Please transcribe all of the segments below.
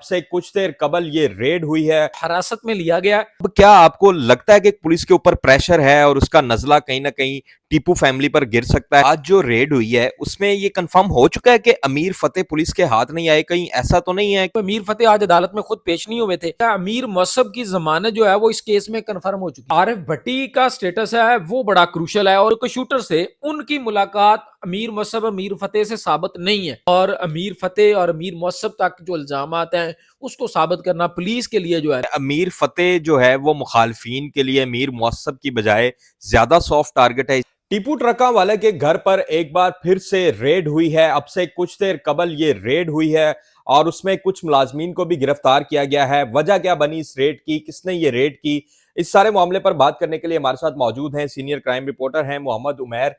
से कुछ देर कबल ये रेड हुई है, हिरासत में लिया गया। अब क्या आपको लगता है कि पुलिस के ऊपर प्रेशर है और उसका नजला कहीं ना कहीं टीपू फैमिली पर गिर सकता है? आज जो रेड हुई है उसमें ये कंफर्म हो चुका है कि अमीर फतेह पुलिस के हाथ नहीं आए, कहीं ऐसा तो नहीं है? अमीर फतेह आज अदालत में खुद पेश नहीं हुए थे। अमीर मौसम की जमानत जो है वो इस केस में कंफर्म हो चुकी है। आरिफ भट्टी का स्टेटस है वो बड़ा क्रूशल है और शूटर से उनकी मुलाकात अमीर मौसम अमीर फतेह से साबित नहीं है और अमीर फतेह और अमीर मौसम तक जो इल्जामात हैं उसको साबित करना पुलिस के लिए जो है अमीर फतेह जो है वो मुखालफीन के लिए अमीर मौसम की बजाय ज्यादा सॉफ्ट टारगेट है। टीपू ट्रका वाले के घर पर एक बार फिर से रेड हुई है। अब से कुछ देर कबल ये रेड हुई है और उसमें कुछ मुलाजमीन को भी गिरफ्तार किया गया है। वजह क्या बनी इस रेड की, किसने ये रेड की, इस सारे मामले पर बात करने के लिए हमारे साथ मौजूद हैं सीनियर क्राइम रिपोर्टर हैं मोहम्मद उमैर।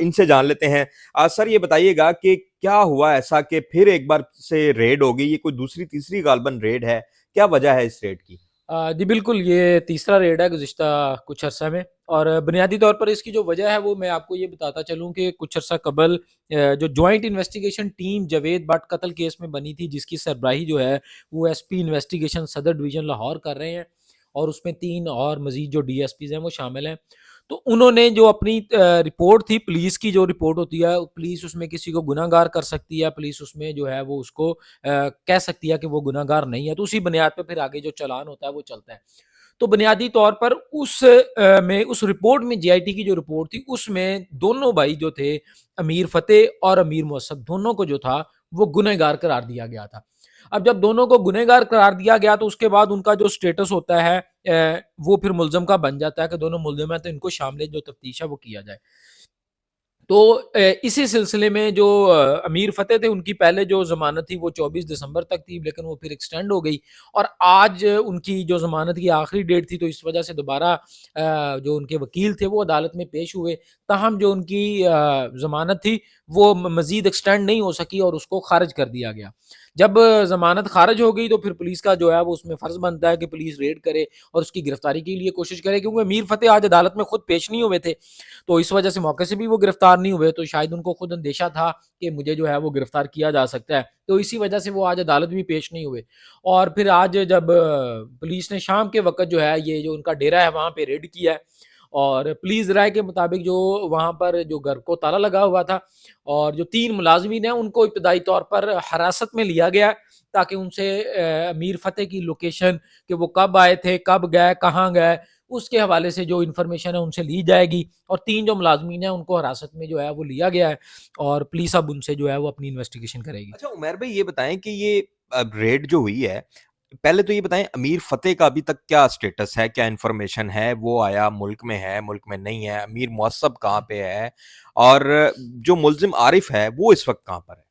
इनसे जान लेते हैं। सर ये बताइएगा कि क्या हुआ ऐसा कि फिर एक बार से रेड हो गई? ये कोई दूसरी तीसरी गालबन रेड है, क्या वजह है इस रेड की? जी बिल्कुल, ये तीसरा रेड है गुज़िश्ता कुछ अरसा में और बुनियादी तौर पर इसकी जो वजह है वो मैं आपको ये बताता चलूँ कि कुछ अरसा कबल जो joint investigation team Javed Bhatt कत्ल केस में बनी थी जिसकी सरबराही जो है वो एसपी इन्वेस्टिगेशन सदर डिवीज़न लाहौर कर रहे हैं और उसमें 3 और मज़ीद जो डीएसपीज़ हैं वो शामिल हैं। तो उन्होंने जो अपनी रिपोर्ट थी पुलिस की जो रिपोर्ट होती है, पुलिस उसमें किसी को गुनाहगार कर सकती है, पुलिस उसमें जो है वो उसको कह सकती है कि वो गुनाहगार नहीं है, तो उसी बुनियाद पे फिर आगे जो चालान होता है वो चलता है। तो बुनियादी तौर पर उस रिपोर्ट में जीआईटी की जो रिपोर्ट थी उसमें दोनों भाई जो थे अमीर फतेह और अमीर मौसम दोनों को जो था वो गुनहगार करार दिया गया था। अब जब दोनों को गुनहगार करार दिया गया तो उसके बाद उनका जो स्टेटस होता है वो फिर मुल्ज़म का बन जाता है कि दोनों मुल्ज़िम हैं तो इनको शामिल जो तफ्तीश है वो किया जाए। तो इसी सिलसिले में जो अमीर फतेह थे उनकी पहले जो ज़मानत थी वो 24 दिसंबर तक थी लेकिन वो फिर एक्सटेंड हो गई और आज उनकी जो ज़मानत की आखिरी डेट थी तो इस वजह से दोबारा जो उनके वकील थे वो अदालत में पेश हुए। ताहम जो उनकी ज़मानत थी वो मज़ीद एक्सटेंड नहीं हो सकी और उसको ख़ारिज कर दिया गया। जब ज़मानत ख़ारिज हो गई तो फिर पुलिस का जो है वो उसमें फ़र्ज़ बनता है कि पुलिस रेड करे और उसकी गिरफ्तारी के लिए कोशिश करे क्योंकि अमीर फतेह आज अदालत में खुद पेश नहीं हुए थे। तो इस वजह से मौके से भी वो गिरफ्तार नहीं हुए, तो शायद उनको खुद अंदेशा था कि मुझे जो है वो गिरफ्तार किया जा सकता है। तो इसी वजह से वो आज अदालत भी पेश नहीं हुए और फिर आज जब पुलिस ने शाम के वक़्त जो है ये जो उनका डेरा है वहाँ पे रेड किया है और पुलिस राय के मुताबिक जो वहाँ पर जो घर को ताला लगा हुआ था और जो 3 मुलाज़मीन हैं उनको इब्तदाई तौर पर हिरासत में लिया गया ताकि उनसे अमीर फतेह की लोकेशन कि वो कब आए थे, कब गए, कहाँ गए उसके हवाले से जो इन्फॉर्मेशन है उनसे ली जाएगी और 3 जो मुलाज़मीन हैं उनको हिरासत में जो है वो लिया गया है और पुलिस अब उनसे जो है वो अपनी इन्वेस्टिगेशन करेगी। अच्छा उमर भाई ये बताएं कि ये रेड जो हुई है, पहले तो ये बताएं अमीर फतेह का अभी तक क्या स्टेटस है, क्या इन्फॉर्मेशन है? वो आया मुल्क में है, मुल्क में नहीं है? अमीर मौसम कहाँ पे है? और जो मुल्जिम आरिफ है वो इस वक्त कहाँ पर है?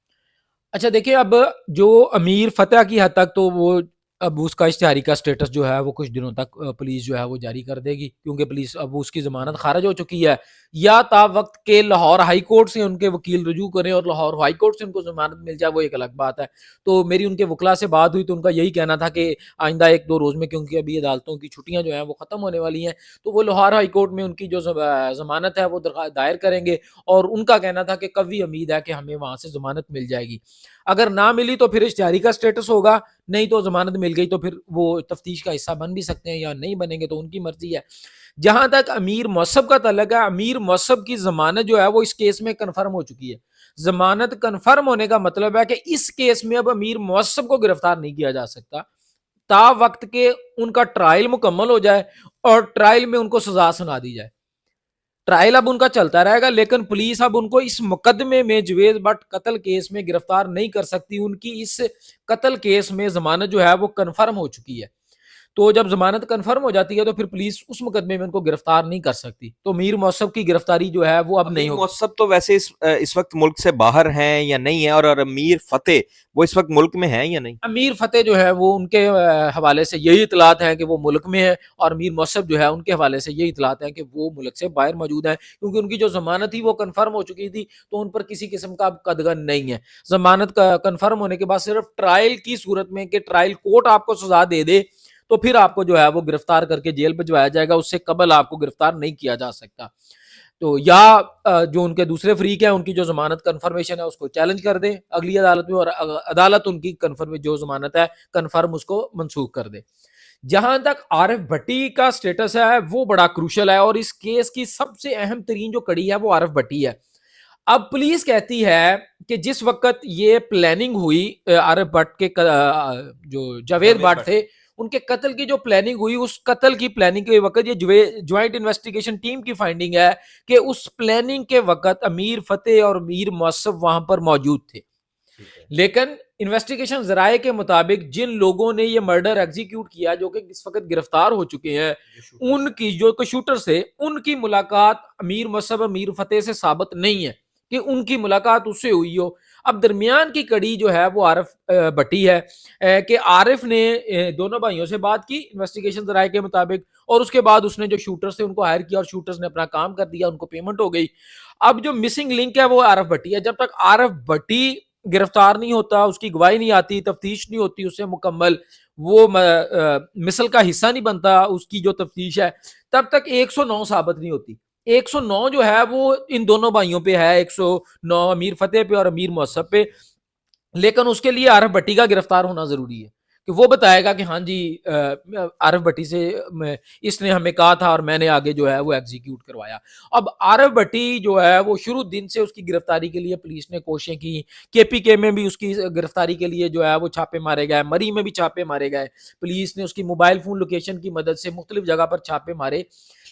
अच्छा देखिए, अब जो अमीर फतेह की हद तक तो वो अब उसका इश्तिहारी का स्टेटस जो है वो कुछ दिनों तक पुलिस जो है वो जारी कर देगी क्योंकि पुलिस अब उसकी ज़मानत खारिज हो चुकी है। या ता वक़्त के लाहौर हाई कोर्ट से उनके वकील रुजू करें और लाहौर हाई कोर्ट से उनको ज़मानत मिल जाए वो एक अलग बात है। तो मेरी उनके वकील से बात हुई तो उनका यही कहना था कि आइंदा 1-2 रोज़ में क्योंकि अभी अदालतों की छुट्टियाँ जो हैं वो ख़त्म होने वाली हैं, तो वो लाहौर हाई कोर्ट में उनकी जो ज़मानत है वो दायर करेंगे और उनका कहना था कि कवी उम्मीद है कि हमें वहाँ से ज़मानत मिल जाएगी। अगर ना मिली तो फिर इश्तिहारी का स्टेटस होगा, नहीं तो ज़मानत मिल गई तो फिर वो तफ्तीश का हिस्सा बन भी सकते हैं या नहीं बनेंगे तो उनकी मर्ज़ी है। जहाँ तक अमीर मौसम का तल्लक है, अमीर मौसम की ज़मानत जो है वो इस केस में कन्फर्म हो चुकी है। ज़मानत कन्फर्म होने का मतलब है कि इस केस में अब अमीर मौसम को गिरफ्तार नहीं किया जा सकता। ता वक़्त के उनका ट्रायल मुकम्मल हो जाए और ट्रायल में उनको सज़ा सुना दी जाए। ट्रायल अब उनका चलता रहेगा लेकिन पुलिस अब उनको इस मुकदमे में जवेद भट्ट कत्ल केस में गिरफ्तार नहीं कर सकती। उनकी इस कत्ल केस में ज़मानत जो है वो कन्फर्म हो चुकी है। तो जब ज़मानत कन्फर्म हो जाती है तो फिर पुलिस उस मुकदमे में उनको गिरफ्तार नहीं कर सकती। तो मीर मौसम की गिरफ्तारी जो है वो अब नहीं अमीर होगी। मौसम तो वैसे इस वक्त मुल्क से बाहर हैं या नहीं है? और अमीर फतेह वो इस वक्त मुल्क में है या नहीं? अमीर फतेह जो है वो उनके हवाले से यही इतलात हैं कि वो मुल्क में है और मीर मौसम जो है उनके हवाले से यही इतलात हैं कि वो मुल्क से बाहर मौजूद हैं क्योंकि उनकी जो ज़मानत थी वो कन्फर्म हो चुकी थी तो उन पर किसी किस्म का अब कदगन नहीं है। ज़मानत का कन्फर्म होने के बाद सिर्फ ट्रायल की सूरत में कि ट्रायल कोर्ट आपको सजा दे दे तो फिर आपको जो है वो गिरफ्तार करके जेल भिजवाया जाएगा, उससे कबल आपको गिरफ्तार नहीं किया जा सकता। तो या जो उनके दूसरे फ्रीक हैं उनकी जो जमानत कन्फर्मेशन है उसको चैलेंज कर दें अगली अदालत में, और अदालत उनकी कन्फर्म जो जमानत है कन्फर्म उसको मनसूख कर दे। जहां तक आरिफ भट्टी का स्टेटस है वो बड़ा क्रूशल है, और इस केस की सबसे अहम तरीन जो कड़ी है वो आरिफ भट्टी है। अब पुलिस कहती है कि जिस वक्त ये प्लानिंग हुई आरिफ भट्ट के जो जावेद भट्ट थे उनके कत्ल की जो प्लानिंग हुई, उस कत्ल की प्लानिंग के वक्त ये ज्वाइंट इन्वेस्टिगेशन टीम की फाइंडिंग है कि उस प्लानिंग के वक्त अमीर फतेह और अमीर मौसफ वहां पर मौजूद थे। लेकिन इन्वेस्टिगेशन जराए के मुताबिक जिन लोगों ने ये मर्डर एग्जीक्यूट किया, जो कि इस वक्त गिरफ्तार हो चुके हैं, उनकी जो शूटर से उनकी मुलाकात अमीर मौसफ अमीर फतेह से साबित नहीं है कि उनकी मुलाकात उससे हुई हो। अब दरमियान की कड़ी जो है वो आरिफ भट्टी है कि आरिफ ने दोनों भाइयों से बात की इन्वेस्टिगेशन जराए के मुताबिक, और उसके बाद उसने जो शूटर्स थे उनको हायर किया और शूटर्स ने अपना काम कर दिया, उनको पेमेंट हो गई। अब जो मिसिंग लिंक है वो आरिफ भट्टी है। जब तक आरिफ भट्टी गिरफ्तार नहीं होता, उसकी गवाही नहीं आती, तफ्तीश नहीं होती उससे मुकम्मल, वो मिसल का हिस्सा नहीं बनता उसकी जो तफ्तीश है, तब तक 109 साबित नहीं होती। 109 जो है वो इन दोनों भाइयों पे है, 109 अमीर फतेह पे और अमीर मौसफ पे। लेकिन उसके लिए आरिफ भट्टी का गिरफ्तार होना जरूरी है कि वो बताएगा कि हाँ जी आरिफ भट्टी से इसने हमें कहा था और मैंने आगे जो है वो एग्जीक्यूट करवाया। अब आरिफ भट्टी जो है वो शुरू दिन से उसकी गिरफ्तारी के लिए पुलिस ने कोशिशें की, केपीके में भी उसकी गिरफ्तारी के लिए जो है वो छापे मारे गए, मरी में भी छापे मारे गए, पुलिस ने उसकी मोबाइल फोन लोकेशन की मदद से मुख्तलिफ जगह पर छापे मारे।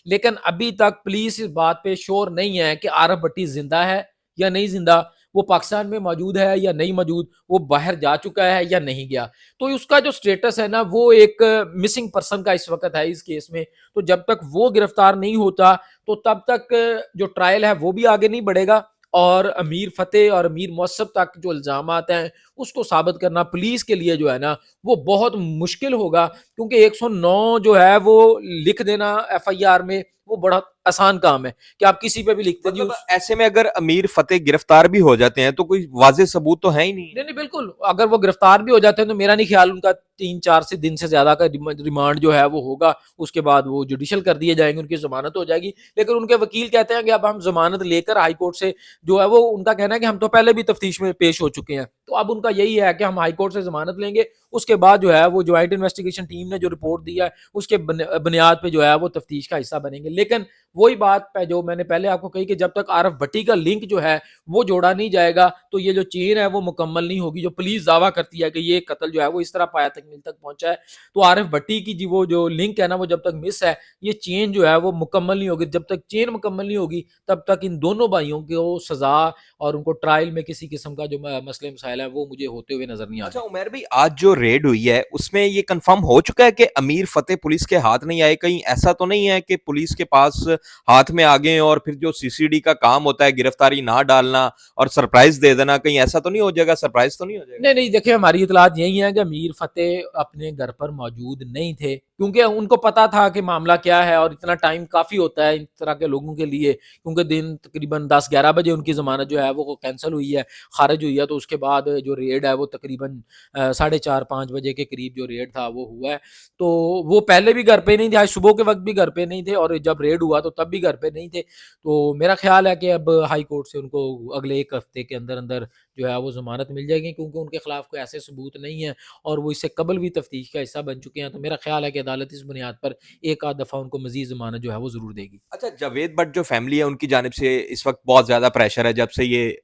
लेकिन अभी तक पुलिस इस बात पे श्योर नहीं है कि आरिफ भट्टी जिंदा है या नहीं जिंदा, वो पाकिस्तान में मौजूद है या नहीं मौजूद, वो बाहर जा चुका है या नहीं गया। तो उसका जो स्टेटस है ना वो एक मिसिंग पर्सन का इस वक्त है इस केस में। तो जब तक वो गिरफ्तार नहीं होता तो तब तक जो ट्रायल है वो भी आगे नहीं बढ़ेगा, और अमीर फतेह और अमीर मौसफ तक जो इल्जामात हैं उसको साबित करना पुलिस के लिए जो है ना वो बहुत मुश्किल होगा, क्योंकि 109 जो है वो लिख देना एफआईआर में वो बड़ा आसान काम है कि आप किसी पे भी लिखते जी मतलब ऐसे में अगर अमीर फतेह गिरफ्तार भी हो जाते हैं तो कोई वाजे सबूत तो है ही नहीं। नहीं नहीं बिल्कुल, अगर वो गिरफ्तार भी हो जाते हैं तो मेरा नहीं ख्याल उनका 3-4 से दिन से ज्यादा का रिमांड जो है वो होगा, उसके बाद वो जुडिशियल कर दिए जाएंगे, उनकी जमानत हो जाएगी। लेकिन उनके वकील कहते हैं कि अब हम जमानत लेकर हाई कोर्ट से जो है वो उनका कहना है कि हम तो पहले भी तफ्तीश में पेश हो चुके हैं, तो अब उनका यही है कि हम हाई कोर्ट से जमानत लेंगे, उसके बाद जो है वो ज्वाइंट इन्वेस्टिगेशन टीम ने जो रिपोर्ट दी है उसके बुनियाद पे जो है वो तफ्तीश का हिस्सा बनेंगे। लेकिन वही बात है जो मैंने पहले आपको कही कि जब तक आरिफ भट्टी का लिंक जो है वो जोड़ा नहीं जाएगा तो ये जो चेन है वो मुकम्मल नहीं होगी। जो पुलिस दावा करती है कि ये कत्ल जो है वो इस तरह पाया तक मिल तक पहुंचा है, तो आरिफ भट्टी की जी वो जो लिंक है ना वो जब तक मिस है, ये चेन जो है वो मुकम्मल नहीं होगी। जब तक चेन मुकम्मल नहीं होगी तब तक इन दोनों भाइयों को सजा और उनको ट्रायल में किसी किस्म का जो मसले मसाइल है वो मुझे होते हुए नजर नहीं आ अच्छा रहे। उमर भाई, आज जो रेड हुई है उसमें ये कंफर्म हो चुका है कि अमीर फतेह पुलिस के हाथ नहीं आए? कहीं ऐसा तो नहीं है कि पुलिस के पास हाथ में आ गए और फिर जो सीसीडी का काम होता है गिरफ्तारी ना डालना और सरप्राइज दे देना, कहीं ऐसा तो नहीं हो जाएगा, सरप्राइज तो नहीं हो जाएगा? नहीं नहीं, देखिए हमारी इतलात यही है कि अमीर फतेह अपने घर पर मौजूद नहीं थे, क्योंकि उनको पता था कि मामला क्या है, और इतना टाइम काफ़ी होता है इन तरह के लोगों के लिए, क्योंकि दिन तकरीबन 10-11 बजे उनकी ज़मानत जो है वो कैंसिल हुई है, खारिज हुई है। तो उसके बाद जो रेड है वो तकरीबन 4:30-5 बजे के करीब जो रेड था वो हुआ है। तो वो पहले भी घर पे नहीं थे, आज सुबह के वक्त भी घर पे नहीं थे, और जब रेड हुआ तो तब भी घर पे नहीं थे। तो मेरा ख्याल है कि अब हाई कोर्ट से उनको अगले 1 हफ्ते के अंदर अंदर जो है वो ज़मानत मिल जाएगी, क्योंकि उनके खिलाफ कोई ऐसे सबूत नहीं है और वो इससे कबल भी तफ्तीश का हिस्सा बन चुके हैं। तो मेरा ख्याल है कि अदालत इस बुनियाद पर एक आध दफ़ा उनको मजीद ज़मानत जो है वो ज़रूर देगी। अच्छा, जावेद भट्ट जो फैमिली है उनकी जानिब से इस वक्त बहुत ज्यादा प्रेशर है जब से ये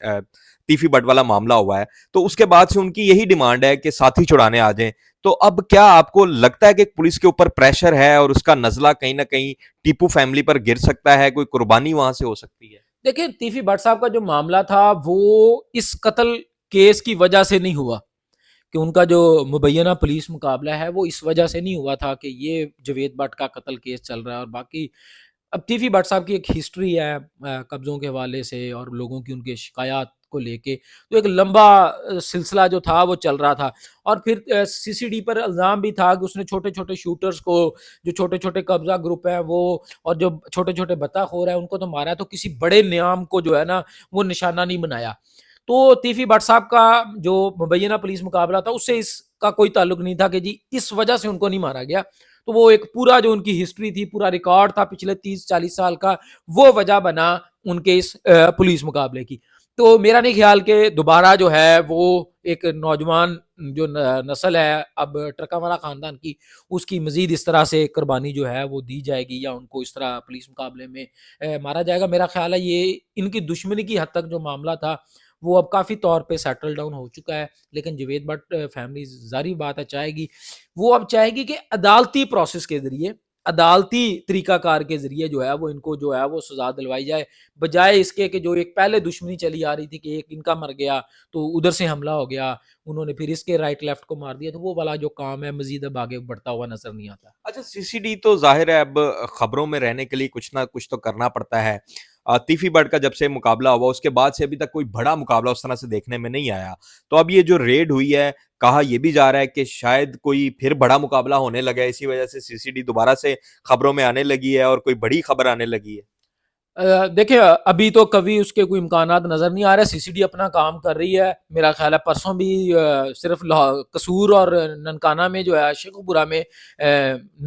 तीफी भट्ट वाला मामला हुआ है, तो उसके बाद से उनकी यही डिमांड है कि साथी छुड़ाने आ जाएं। तो अब क्या आपको लगता है कि पुलिस के ऊपर प्रेशर है और उसका नजला कहीं ना कहीं टीपू फैमिली पर गिर सकता है, कोई कुर्बानी वहां से हो सकती है? देखिए तीफी भट्ट साहब का जो मामला था वो इस कत्ल केस की वजह से नहीं हुआ, कि उनका जो मुबैना पुलिस मुकाबला है वो इस वजह से नहीं हुआ था कि ये जावेद भट्ट का कत्ल केस चल रहा है। और बाकी अब तीफी भट्ट साहब की एक हिस्ट्री है कब्ज़ों के हवाले से और लोगों की उनकी शिकायत को लेके, तो एक लंबा सिलसिला जो था वो चल रहा था। और फिर सीसीडी पर इल्ज़ाम भी था कि उसने छोटे-छोटे शूटर्स को, जो छोटे-छोटे कब्ज़ा ग्रुप है वो, और जो छोटे-छोटे बत्ताखोर है उनको तो मारा है, तो किसी बड़े नियाम को जो है ना वो निशाना नहीं बनाया। तो तीफी भट्ट साहब का जो मुबैना पुलिस मुकाबला था उससे इस का कोई ताल्लुक नहीं था कि जी इस वजह से उनको नहीं मारा गया। तो वो एक पूरा जो उनकी हिस्ट्री थी, पूरा रिकॉर्ड था पिछले 30-40 साल का, वो वजह बना उनके इस पुलिस मुकाबले की। तो मेरा नहीं ख्याल कि दोबारा जो है वो एक नौजवान जो नस्ल है अब ट्रकावाला खानदान की, उसकी मजीद इस तरह से कुर्बानी जो है वो दी जाएगी या उनको इस तरह पुलिस मुकाबले में मारा जाएगा। मेरा ख्याल है ये इनकी दुश्मनी की हद तक जो मामला था वो अब काफ़ी तौर पे सेटल डाउन हो चुका है। लेकिन जावेद भट्ट फैमिली ज़ाहिर बात है चाहेगी, वो अब चाहेगी कि अदालती प्रोसेस के ज़रिए, अदालती तरीकाकार के ज़रिए जो है वो इनको जो है वो सज़ा दिलवाई जाए। बजाए इसके कि जो एक पहले दुश्मनी चली आ रही थी कि एक इनका मर गया तो उधर से हमला हो गया, उन्होंने फिर इसके राइट लेफ्ट को मार दिया, तो वो वाला जो काम है मज़ीद अब आगे बढ़ता हुआ नज़र नहीं आता। अच्छा, सीसीडी तो ज़ाहिर है अब खबरों में रहने के लिए कुछ ना कुछ तो करना पड़ता है। तीफी बर्ड का जब से मुकाबला हुआ उसके बाद से अभी तक कोई बड़ा मुकाबला उस तरह से देखने में नहीं आया। तो अब ये जो रेड हुई है, कहा ये भी जा रहा है कि शायद कोई फिर बड़ा मुकाबला होने लगा है, इसी वजह से सीसीडी दोबारा से खबरों में आने लगी है और कोई बड़ी खबर आने लगी है। देखिए अभी तो कभी उसके कोई इम्कानात नज़र नहीं आ रहे। सीसीडी अपना काम कर रही है। मेरा ख़्याल है परसों भी सिर्फ कसूर और ननकाना में जो है शेखुपुरा में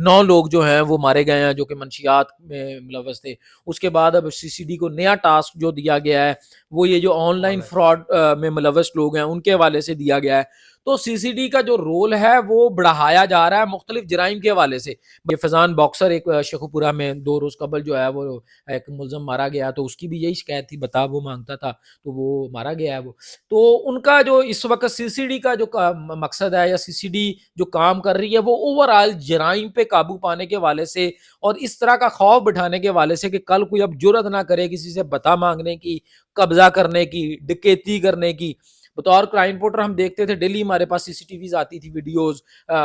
9 लोग जो हैं वो मारे गए हैं जो कि मंशियात में मुलव्वस थे। उसके बाद अब सीसीडी को नया टास्क जो दिया गया है वो ये जो ऑनलाइन फ्रॉड में मुलव्वस लोग हैं उनके हवाले से दिया गया है। तो सीसीडी का जो रोल है वो बढ़ाया जा रहा है मुख्तलिफ जराइम के हवाले से। ये फैज़ान बॉक्सर एक शेखुपुरा में 2 रोज़ कबल जो है वो एक मुलज़म मारा गया, तो उसकी भी यही शिकायत थी, बता वो माँगता था, तो वो मारा गया है वो। तो उनका जो इस वक़्त सीसीडी का जो मकसद है या सीसीडी जो काम कर रही है वो ओवरऑल जराइम पे काबू पाने के हवाले से और इस तरह का खौफ बिठाने के हवाले से कि कल कोई अब जुर्अत ना करे किसी से बता माँगने की, कब्ज़ा करने की, डकैती करने की। बतौर क्राइम रिपोर्टर हम देखते थे डेली हमारे पास सीसीटीवीज़ आती थी वीडियोज़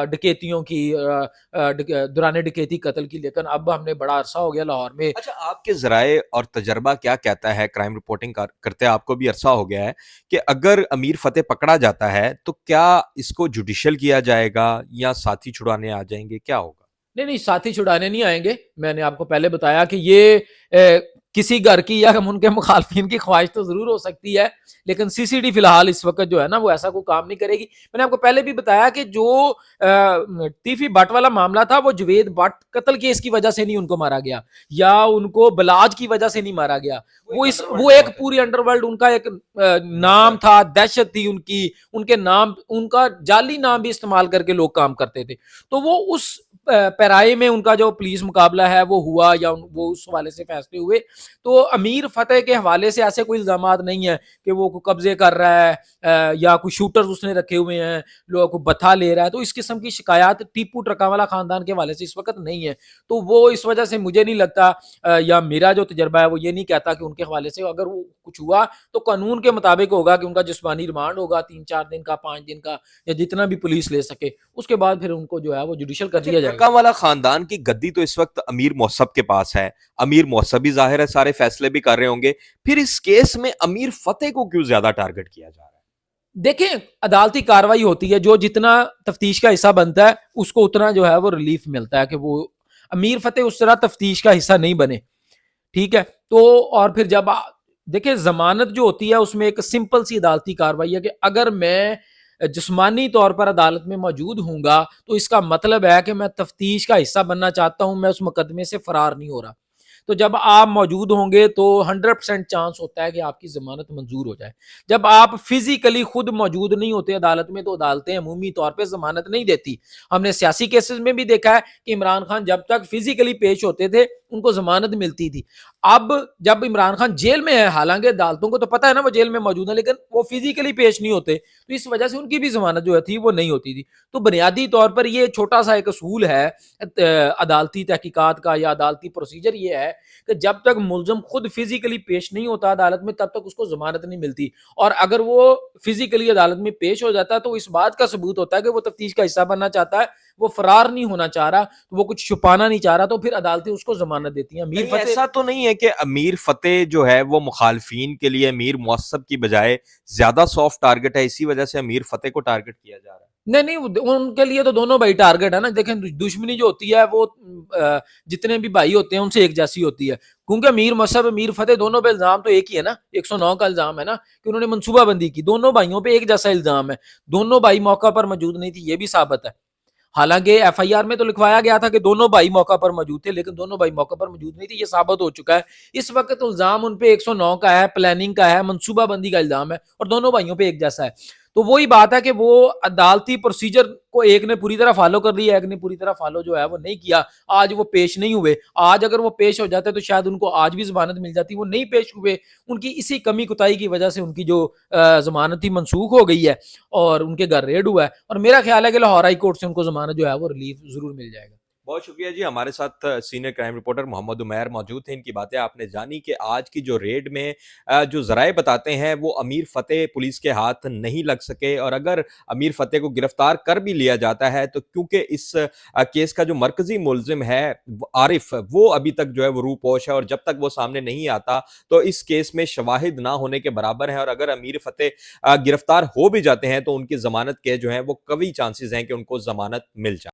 डकैतियों की दौरान डकैती कत्ल की। लेकिन अब हमने बड़ा अरसा हो गया लाहौर में। अच्छा, आपके ज़राए और तजर्बा क्या कहता है, क्राइम रिपोर्टिंग करते आपको भी अरसा हो गया है, कि अगर अमीर फतेह पकड़ा जाता है तो क्या इसको जुडिशियल किया जाएगा या साथी छुड़ाने आ जाएंगे, क्या होगा? नहीं, नहीं, साथी छुड़ाने नहीं आएँगे। मैंने आपको पहले बताया कि ये किसी घर की या उनके मुखालफिन की ख्वाहिश तो ज़रूर हो सकती है, लेकिन सीसीडी फ़िलहाल इस वक़्त जो है ना, वो ऐसा कोई काम नहीं करेगी। मैंने आपको पहले भी बताया कि जो तीफ़ी भट्ट वाला मामला था, वो जावेद भट्ट कत्ल केस की वजह से नहीं उनको मारा गया या उनको बलाज की वजह से नहीं मारा गया। वो एक पूरी अंडरवर्ल्ड उनका एक नाम था, दहशत थी उनकी, उनके नाम उनका जाली नाम भी इस्तेमाल करके लोग काम करते थे। तो वो उस पैराए में उनका जो पुलिस मुकाबला है वो हुआ या वो उस हवाले से फैसले हुए। तो अमीर फतेह के हवाले से ऐसे कोई इल्जामात नहीं है कि वो कब्जे कर रहा है या कोई शूटर्स उसने रखे हुए हैं, लोगों को बथा ले रहा है। तो इस किस्म की शिकायत टीपू ट्रकावाला खानदान के हवाले से इस वक्त नहीं है। तो वो इस वजह से मुझे नहीं लगता या मेरा जो तजर्बा है वो ये नहीं कहता कि उनके हवाले से अगर वो कुछ हुआ तो कानून के मुताबिक होगा कि उनका जिस्मानी रिमांड होगा 3-4 दिन का, 5 दिन का या जितना भी पुलिस ले सके। उसके बाद फिर उनको जो है वो जुडिशियल कर दिया जाएगा। ट्रकावाला खानदान की गद्दी तो इस वक्त अमीर मौसब के पास है। अमीर मौसब भी जाहिर है सारे फैसले भी कर रहे होंगे। फिर इस केस में अमीर फतेह को क्यों ज्यादा टारगेट किया जा रहा है? देखें, अदालती कार्रवाई होती है, जो जितना तफ्तीश का हिस्सा बनता है, उसको उतना जो है वो रिलीफ मिलता है कि वो अमीर फतेह उस तरह तफ्तीश का हिस्सा नहीं बने, ठीक है? तो और फिर जब देखिए ज़मानत जो होती है उसमें एक सिंपल सी अदालती कार्रवाई है कि अगर मैं जिस्मानी तौर पर अदालत में मौजूद हूँगा, तो इसका मतलब है कि मैं तफ्तीश का हिस्सा बनना चाहता हूँ, मैं उस मुकदमे से फरार नहीं हो रहा। तो जब आप मौजूद होंगे तो 100% चांस होता है कि आपकी ज़मानत मंजूर हो जाए। जब आप फिजिकली खुद मौजूद नहीं होते अदालत में तो अदालतें अमूमी तौर पे ज़मानत नहीं देती। हमने सियासी केसेस में भी देखा है कि इमरान खान जब तक फिजिकली पेश होते थे उनको ज़मानत मिलती थी। अब जब इमरान खान जेल में है, हालांकि अदालतों को तो पता है ना वो जेल में मौजूद है, लेकिन वो फिजिकली पेश नहीं होते, तो इस वजह से उनकी भी ज़मानत जो थी वो नहीं होती थी। तो बुनियादी तौर पर ये छोटा सा एक असूल है अदालती तहकीकात का या अदालती प्रोसीजर ये है कि जब तक मुल्ज़म खुद फिजिकली पेश नहीं होता अदालत में तब तक उसको ज़मानत नहीं मिलती। और अगर वो फिजिकली अदालत में पेश हो जाता है तो इस बात का सबूत होता है कि वो तफ्तीश का हिस्सा बनना चाहता है, वो फरार नहीं होना चाह रहा, तो वो कुछ छुपाना नहीं चाह रहा, तो फिर अदालतें उसको जमानत देती हैं। अमीर फतेह ऐसा तो नहीं है कि अमीर फतेह जो है वो मुखालफीन के लिए अमीर मौसब की बजाय ज्यादा सॉफ्ट टारगेट है, इसी वजह से अमीर फतेह को टारगेट किया जा रहा है? नहीं, नहीं, उनके लिए तो दोनों भाई टारगेट है ना। देखें, दुश्मनी जो होती है वो जितने भी भाई होते हैं उनसे एक जैसी होती है। क्योंकि मीर मसहब, मीर फतेह दोनों पे इल्जाम तो एक ही है ना। 109 का इल्जाम है ना कि उन्होंने मनसूबाबंदी की। दोनों भाइयों पे एक जैसा इल्जाम है। दोनों भाई मौका पर मौजूद नहीं थी, ये भी साबित है। हालांकि एफआईआर में तो लिखवाया गया था कि दोनों भाई मौका पर मौजूद थे, लेकिन दोनों भाई मौका पर मौजूद नहीं थे, ये साबित हो चुका है। इस वक्त इल्जाम उन पे 109 का है, प्लानिंग का है, मनसूबाबंदी का इल्जाम है, और दोनों भाइयों पे एक जैसा है। तो वही बात है कि वो अदालती प्रोसीजर को एक ने पूरी तरह फॉलो कर लिया, एक ने पूरी तरह फॉलो जो है वो नहीं किया। आज वो पेश नहीं हुए। आज अगर वो पेश हो जाते तो शायद उनको आज भी जमानत मिल जाती। वो नहीं पेश हुए। उनकी इसी कमी कुताही की वजह से उनकी जो जमानत थी मनसूख हो गई है, और उनके घर रेड हुआ है। और मेरा ख्याल है कि लाहौर हाई कोर्ट से उनको जमानत जो है वो रिलीफ जरूर मिल जाएगा। बहुत शुक्रिया जी, हमारे साथ senior crime reporter Mohammed Umair मौजूद थे। इनकी बातें आपने जानी कि आज की जो रेड में जो ज़राए बताते हैं वो अमीर फ़तेह पुलिस के हाथ नहीं लग सके, और अगर अमीर फ़तेह को गिरफ्तार कर भी लिया जाता है तो क्योंकि इस केस का जो मरकज़ी मुलज़िम है आरिफ, वो अभी तक जो है वो रूपोश है, और जब तक वो सामने नहीं आता तो इस केस में शवाहिद ना होने के बराबर है। और अगर अमीर फ़तेह गिरफ्तार हो भी जाते हैं तो उनकी ज़मानत के जो है वो कवी चांसेस हैं कि उनको ज़मानत मिल जाए।